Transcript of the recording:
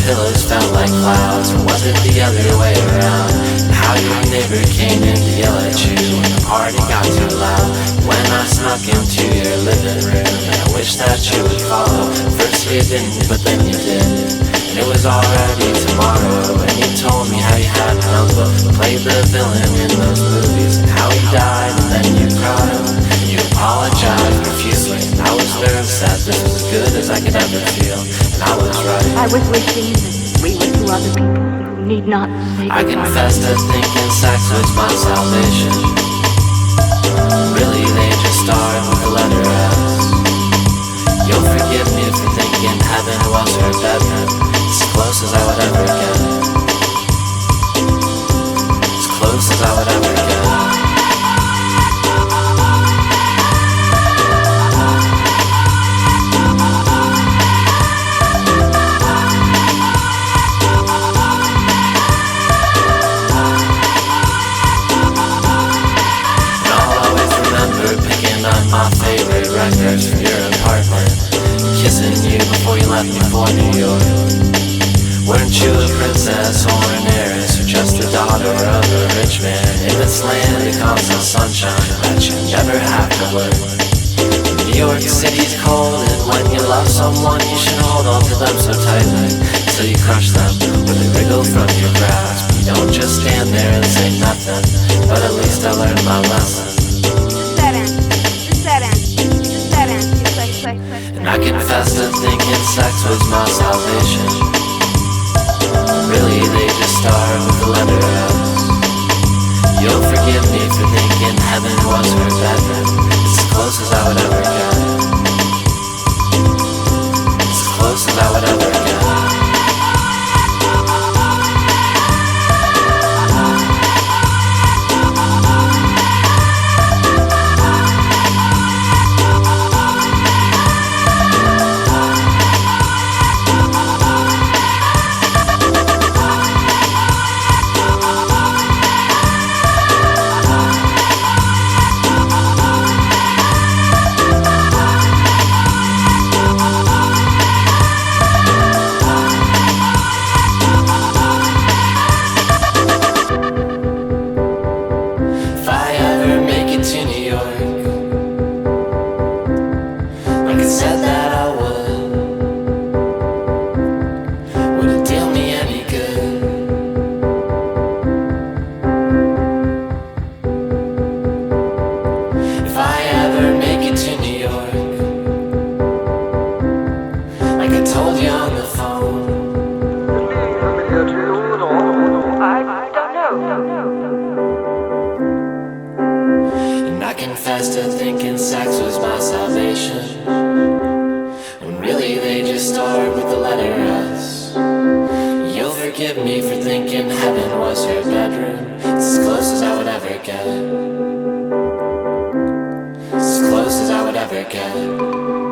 pillows felt like clouds, or was it the other way around? How your neighbor came in to yell at you when the party got too loud. When I snuck into your living room, and I wish that you would follow. First you didn't, but then you did. And it was already tomorrow, and you told me how you had an uncle who played the villain in those movies, and how he died, and then you cried. You apologized profusely, and I was nervous that this was as good as I could ever feel, and I was right. I was wishing that we were two other people who need not say I confess to thinking sex was my salvation. Really, they just start with the letter S. You'll forgive me for thinking heaven was her bedroom. As close as I would ever get. As close as I would ever get. My favorite records from your apartment, kissing you before you left me for New York. Weren't you a princess or an heiress, or just the daughter of a rich man? In this land it comes the sunshine that you never have to work. New York City's cold, and when you love someone you should hold on to them so tightly till you crush them when they wriggle from your grasp. You don't just stand there and say nothing, but at least I learned my lesson. And I confess to thinking sex was my salvation. Really, they just start with the letter S. You'll forgive me for thinking heaven was her bedroom. It's as close as I would ever get. It's as close as I would ever get. As close as I would ever get.